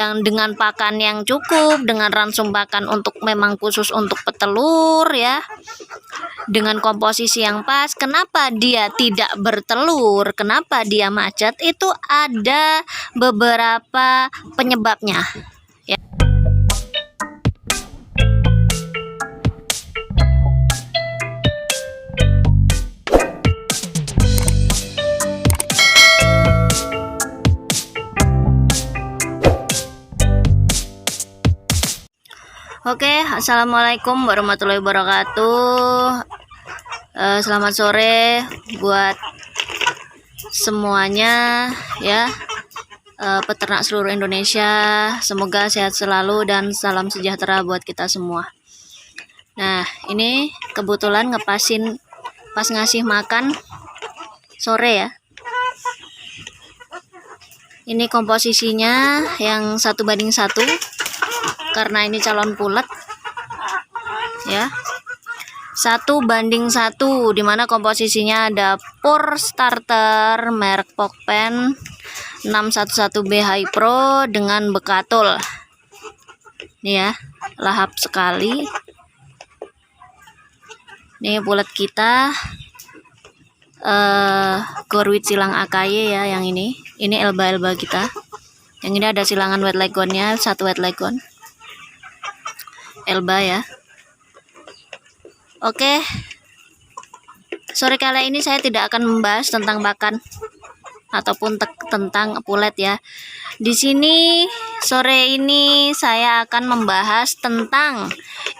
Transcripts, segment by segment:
yang dengan pakan yang cukup, dengan ransum pakan untuk memang khusus untuk petelur ya, dengan komposisi yang pas. Kenapa dia tidak bertelur, kenapa dia macet, itu ada beberapa penyebabnya ya. Oke, assalamualaikum warahmatullahi wabarakatuh. Selamat sore buat semuanya ya, peternak seluruh Indonesia. Semoga sehat selalu dan salam sejahtera buat kita semua. Nah, ini kebetulan ngepasin pas ngasih makan sore ya. Ini komposisinya yang 1:1 karena ini calon pulet ya, 1:1, dimana komposisinya ada Pur Starter merek Pokpen 611B High Pro dengan Bekatul. Nih ya, lahap sekali. Nih pulet kita Gorwit silang AKY ya, yang ini elba kita. Yang ini ada silangan wet leghornnya, 1 wet leghorn elba ya. Oke, sore kali ini saya tidak akan membahas tentang pakan ataupun tentang pulet ya. Di sini sore ini saya akan membahas tentang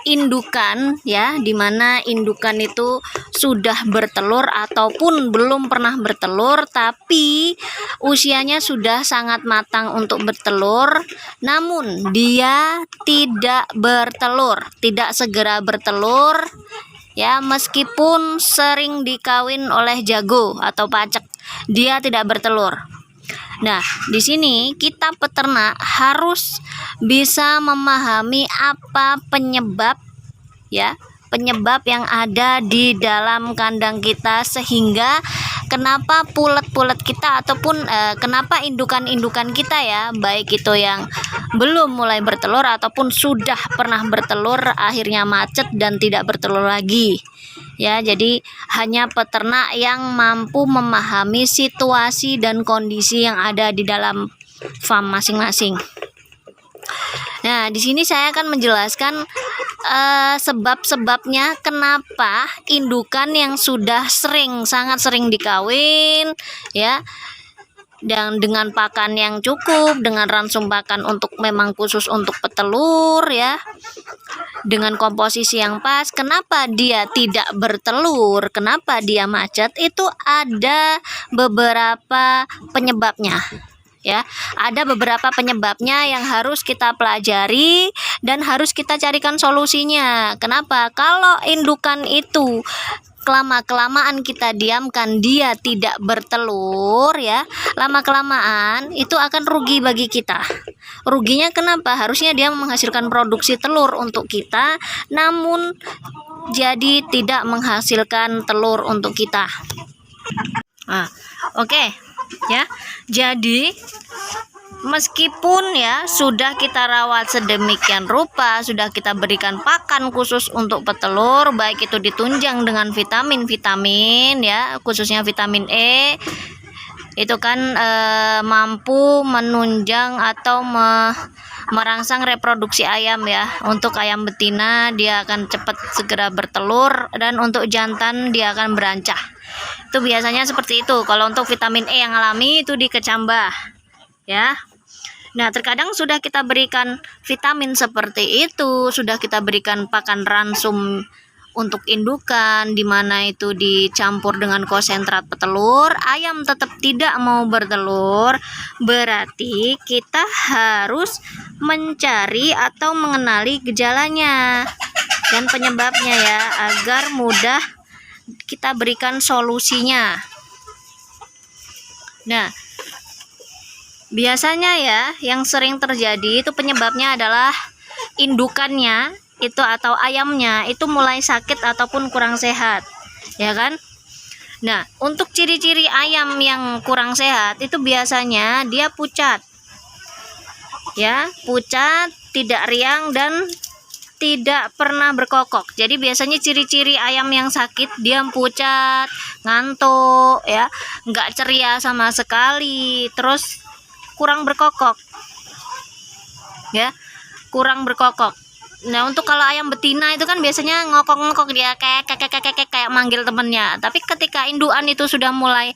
indukan ya, dimana indukan itu sudah bertelur ataupun belum pernah bertelur tapi usianya sudah sangat matang untuk bertelur, namun dia tidak bertelur, tidak segera bertelur ya, meskipun sering dikawin oleh jago atau pacek, dia tidak bertelur. Nah, di sini kita peternak harus bisa memahami apa penyebab ya, penyebab yang ada di dalam kandang kita, sehingga kenapa pulet-pulet kita ataupun kenapa indukan-indukan kita ya, baik itu yang belum mulai bertelur ataupun sudah pernah bertelur akhirnya macet dan tidak bertelur lagi ya. Jadi hanya peternak yang mampu memahami situasi dan kondisi yang ada di dalam farm masing-masing. Nah, di sini saya akan menjelaskan sebab-sebabnya kenapa indukan yang sudah sangat sering dikawin ya, dan dengan pakan yang cukup, dengan ransum pakan untuk memang khusus untuk petelur ya, dengan komposisi yang pas, kenapa dia tidak bertelur, kenapa dia macet, itu ada beberapa penyebabnya ya. Ada beberapa penyebabnya yang harus kita pelajari dan harus kita carikan solusinya. Kenapa? Kalau indukan itu kelamaan kita diamkan, dia tidak bertelur ya, lama-kelamaan itu akan rugi bagi kita. Ruginya kenapa? Harusnya dia menghasilkan produksi telur untuk kita, namun jadi tidak menghasilkan telur untuk kita. Nah, oke. Ya, jadi meskipun ya sudah kita rawat sedemikian rupa, sudah kita berikan pakan khusus untuk petelur, baik itu ditunjang dengan vitamin ya, khususnya vitamin E, itu kan mampu menunjang atau merangsang reproduksi ayam ya. Untuk ayam betina dia akan cepat segera bertelur, dan untuk jantan dia akan berancah. Itu biasanya seperti itu. Kalau untuk vitamin E yang alami itu di kecambah ya. Nah, terkadang sudah kita berikan vitamin seperti itu, sudah kita berikan pakan ransum untuk indukan, dimana itu dicampur dengan konsentrat petelur, ayam tetap tidak mau bertelur, berarti kita harus mencari atau mengenali gejalanya dan penyebabnya ya, agar mudah kita berikan solusinya. Nah, biasanya ya yang sering terjadi itu penyebabnya adalah indukannya itu atau ayamnya itu mulai sakit ataupun kurang sehat ya kan. Nah, untuk ciri-ciri ayam yang kurang sehat itu biasanya dia pucat ya, pucat, tidak riang, dan tidak pernah berkokok. Jadi biasanya ciri-ciri ayam yang sakit, dia pucat, ngantuk, ya, nggak ceria sama sekali, terus kurang berkokok, ya, kurang berkokok. Nah, untuk kalau ayam betina itu kan biasanya ngokok-ngokok, dia kayak manggil temennya. Tapi ketika induan itu sudah mulai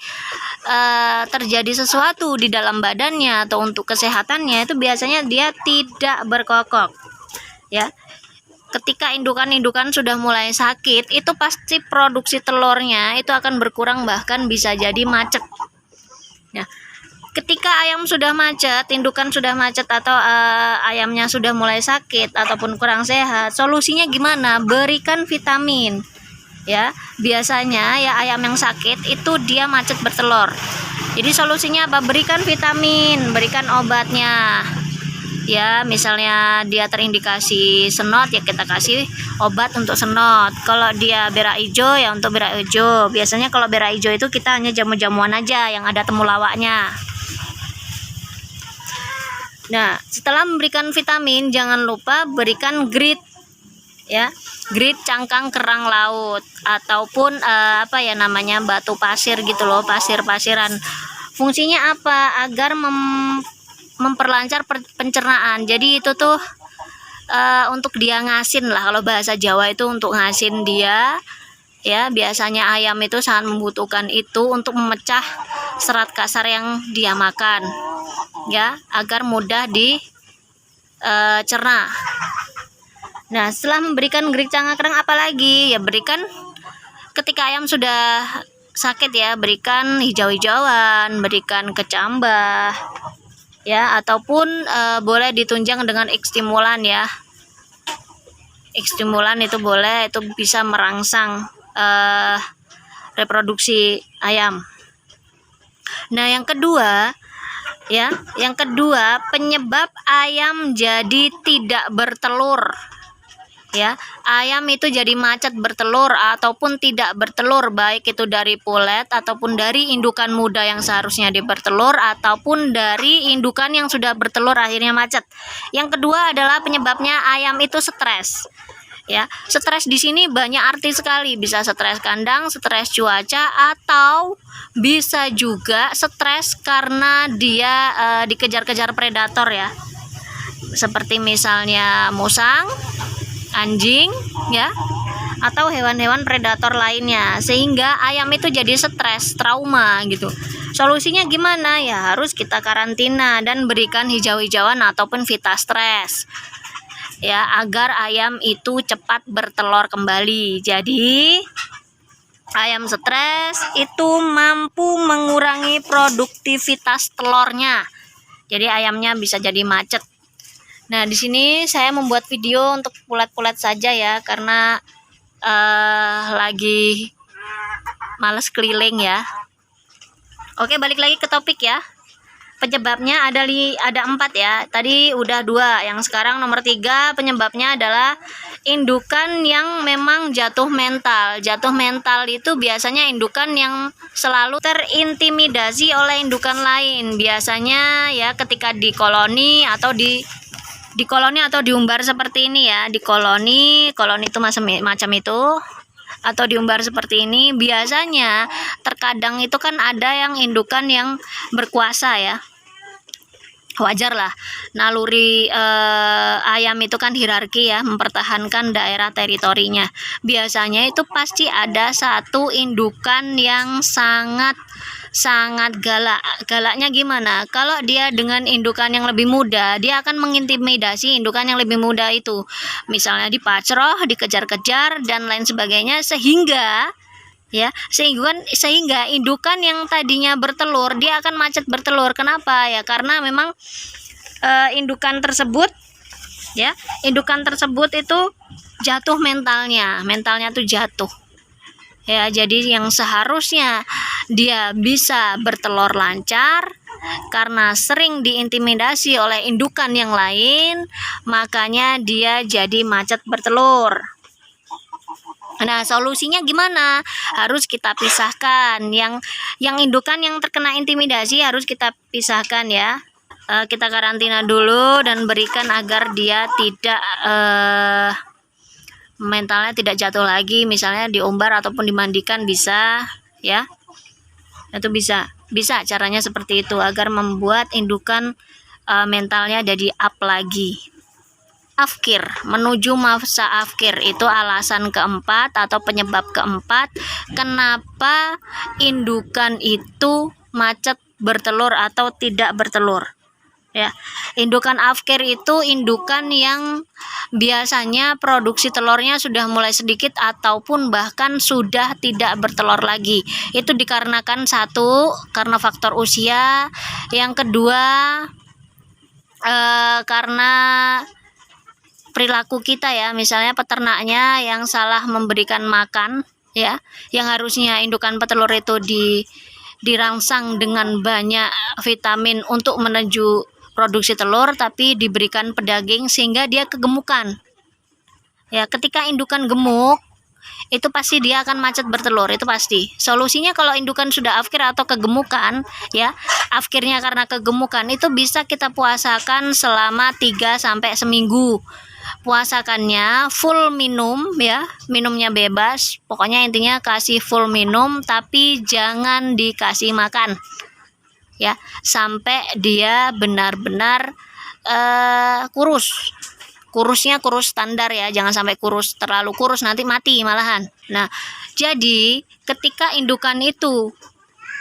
terjadi sesuatu di dalam badannya atau untuk kesehatannya, itu biasanya dia tidak berkokok, ya. Ketika indukan-indukan sudah mulai sakit, itu pasti produksi telurnya itu akan berkurang, bahkan bisa jadi macet. Ya. Ketika ayam sudah macet, indukan sudah macet, atau ayamnya sudah mulai sakit ataupun kurang sehat, solusinya gimana? Berikan vitamin. Ya, biasanya ya ayam yang sakit itu dia macet bertelur. Jadi solusinya apa? Berikan vitamin, berikan obatnya. Ya, misalnya dia terindikasi senot, ya kita kasih obat untuk senot. Kalau dia berak hijau, ya untuk berak hijau. Biasanya kalau berak hijau itu kita hanya jamu-jamuan aja yang ada temulawaknya. Nah, setelah memberikan vitamin, jangan lupa berikan grit, ya, grit cangkang kerang laut ataupun batu pasir gitu loh, pasir-pasiran. Fungsinya apa? Agar memperlancar pencernaan. Jadi itu tuh untuk dia ngasin lah, kalau bahasa Jawa itu untuk ngasin dia, ya. Biasanya ayam itu sangat membutuhkan itu untuk memecah serat kasar yang dia makan, ya, agar mudah dicerna. Nah, setelah memberikan grit cangkang kerang, apalagi ya berikan ketika ayam sudah sakit, ya, berikan hijau-hijauan, berikan kecambah, ya, ataupun boleh ditunjang dengan X-stimulan, ya. X-stimulan itu boleh, itu bisa merangsang reproduksi ayam. Nah, yang kedua, ya, penyebab ayam jadi tidak bertelur, ya. Ayam itu jadi macet bertelur ataupun tidak bertelur, baik itu dari pulet ataupun dari indukan muda yang seharusnya dia bertelur ataupun dari indukan yang sudah bertelur akhirnya macet. Yang kedua adalah penyebabnya ayam itu stres. Ya, stres di sini banyak arti sekali, bisa stres kandang, stres cuaca, atau bisa juga stres karena dia dikejar-kejar predator, ya. Seperti misalnya musang, anjing, ya, atau hewan-hewan predator lainnya, sehingga ayam itu jadi stres, trauma gitu. Solusinya gimana? Ya harus kita karantina dan berikan hijau-hijauan ataupun Vitastres, ya, agar ayam itu cepat bertelur kembali. Jadi ayam stres itu mampu mengurangi produktivitas telurnya. Jadi ayamnya bisa jadi macet. Nah, di sini saya membuat video untuk pulet-pulet saja, ya, karena lagi males keliling, ya. Oke, balik lagi ke topik, ya. Penyebabnya ada 4, ya. Tadi udah 2, yang sekarang nomor 3 penyebabnya adalah indukan yang memang jatuh mental. Jatuh mental itu biasanya indukan yang selalu terintimidasi oleh indukan lain. Biasanya, ya, ketika di koloni atau di diumbar seperti ini, ya. Di koloni itu macam itu, atau diumbar seperti ini, biasanya terkadang itu kan ada yang indukan yang berkuasa, ya. Wajar lah, naluri ayam itu kan hierarki, ya, mempertahankan daerah teritorinya. Biasanya itu pasti ada satu indukan yang sangat galak. Galaknya gimana? Kalau dia dengan indukan yang lebih muda, dia akan mengintimidasi indukan yang lebih muda itu. Misalnya dipacroh, dikejar-kejar, dan lain sebagainya, sehingga indukan yang tadinya bertelur dia akan macet bertelur. Kenapa? Ya karena memang indukan tersebut itu jatuh mentalnya tuh jatuh, ya. Jadi yang seharusnya dia bisa bertelur lancar, karena sering diintimidasi oleh indukan yang lain, makanya dia jadi macet bertelur. Nah, solusinya gimana? Harus kita pisahkan. Yang indukan yang terkena intimidasi harus kita pisahkan, ya. kita karantina dulu dan berikan agar dia tidak mentalnya tidak jatuh lagi, misalnya diumbar ataupun dimandikan bisa ya. Itu bisa caranya seperti itu agar membuat indukan mentalnya jadi up lagi. Afkir, menuju masa afkir itu alasan keempat atau penyebab keempat kenapa indukan itu macet bertelur atau tidak bertelur. Ya, indukan afkir itu indukan yang biasanya produksi telurnya sudah mulai sedikit ataupun bahkan sudah tidak bertelur lagi. Itu dikarenakan satu, karena faktor usia, yang kedua karena perilaku kita ya, misalnya peternaknya yang salah memberikan makan ya, yang harusnya indukan petelur itu dirangsang dengan banyak vitamin untuk menuju produksi telur, tapi diberikan pedaging sehingga dia kegemukan. Ya, ketika indukan gemuk, itu pasti dia akan macet bertelur, itu pasti. Solusinya kalau indukan sudah afkir atau kegemukan, ya, afkirnya karena kegemukan, itu bisa kita puasakan selama 3 sampai seminggu. Puasakannya full minum ya, minumnya bebas, pokoknya intinya kasih full minum tapi jangan dikasih makan. Ya, sampai dia benar-benar kurusnya kurus standar ya, jangan sampai kurus terlalu kurus nanti mati malahan. Nah, jadi ketika indukan itu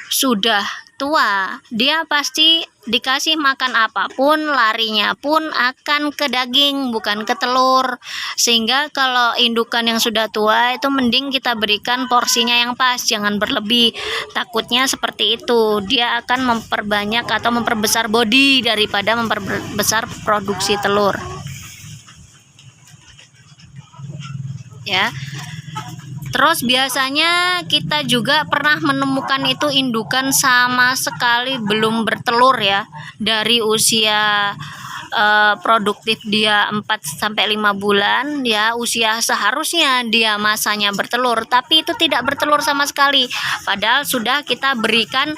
sudah tua, dia pasti dikasih makan apapun, larinya pun akan ke daging bukan ke telur. Sehingga kalau indukan yang sudah tua itu mending kita berikan porsinya yang pas, jangan berlebih. Takutnya seperti itu, dia akan memperbanyak atau memperbesar body daripada memperbesar produksi telur. Ya. Terus biasanya kita juga pernah menemukan itu indukan sama sekali belum bertelur ya, dari usia produktif dia 4 sampai 5 bulan ya, usia seharusnya dia masanya bertelur, tapi itu tidak bertelur sama sekali. Padahal sudah kita berikan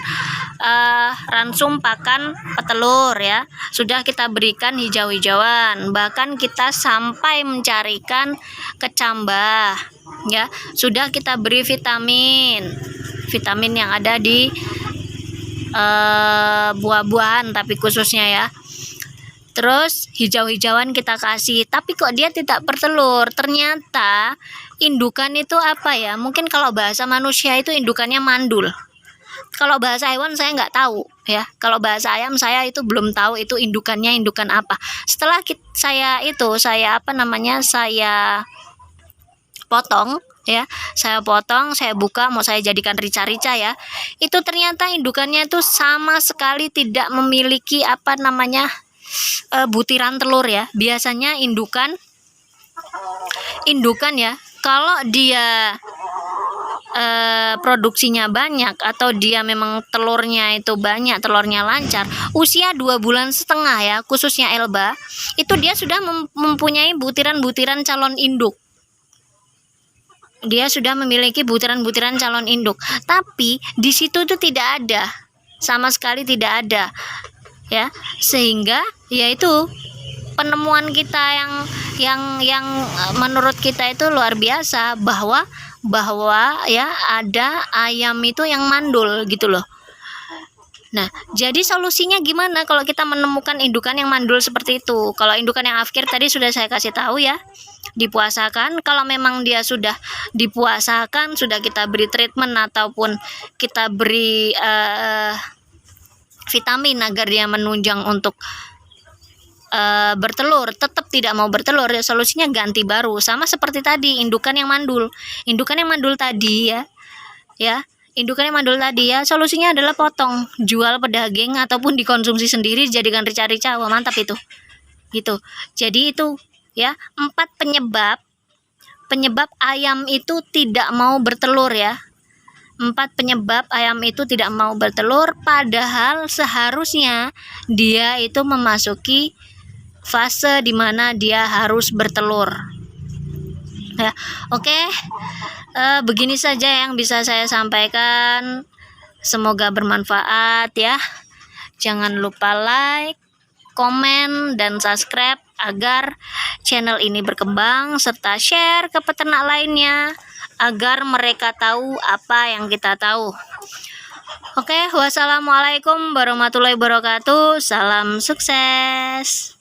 ransum pakan petelur ya, sudah kita berikan hijau-hijauan, bahkan kita sampai mencarikan kecambah ya, sudah kita beri vitamin yang ada di buah-buahan tapi khususnya ya. Terus hijau-hijauan kita kasih, tapi kok dia tidak bertelur. Ternyata indukan itu apa ya, mungkin kalau bahasa manusia itu indukannya mandul. Kalau bahasa hewan saya nggak tahu ya. Kalau bahasa ayam saya itu belum tahu itu indukannya indukan apa. Setelah saya potong ya, saya buka, mau saya jadikan rica-rica ya, itu ternyata indukannya itu sama sekali tidak memiliki butiran telur ya. Biasanya indukan ya, kalau dia produksinya banyak atau dia memang telurnya itu banyak, telurnya lancar, usia 2,5 bulan ya, khususnya Elba, itu dia sudah mempunyai butiran-butiran calon induk. Dia sudah memiliki butiran-butiran calon induk, tapi di situ itu tidak ada, sama sekali tidak ada ya, sehingga yaitu penemuan kita yang menurut kita itu luar biasa, bahwa ya ada ayam itu yang mandul gitu loh. Nah, jadi solusinya gimana kalau kita menemukan indukan yang mandul seperti itu? Kalau indukan yang afkir tadi sudah saya kasih tahu ya, dipuasakan. Kalau memang dia sudah dipuasakan, sudah kita beri treatment ataupun kita beri vitamin agar dia menunjang untuk bertelur, tetap tidak mau bertelur, ya solusinya ganti baru. Sama seperti tadi indukan yang mandul tadi ya, indukan yang mandul tadi ya, solusinya adalah potong, jual pedaging ataupun dikonsumsi sendiri, jadikan rica-rica. Wah, mantap itu gitu. Jadi itu ya 4 penyebab ayam itu tidak mau bertelur ya. 4 penyebab ayam itu tidak mau bertelur, padahal seharusnya dia itu memasuki fase di mana dia harus bertelur. Ya, oke. Begini saja yang bisa saya sampaikan. Semoga bermanfaat ya. Jangan lupa like, komen, dan subscribe agar channel ini berkembang, serta share ke peternak lainnya agar mereka tahu apa yang kita tahu. Oke, wassalamualaikum warahmatullahi wabarakatuh. Salam sukses.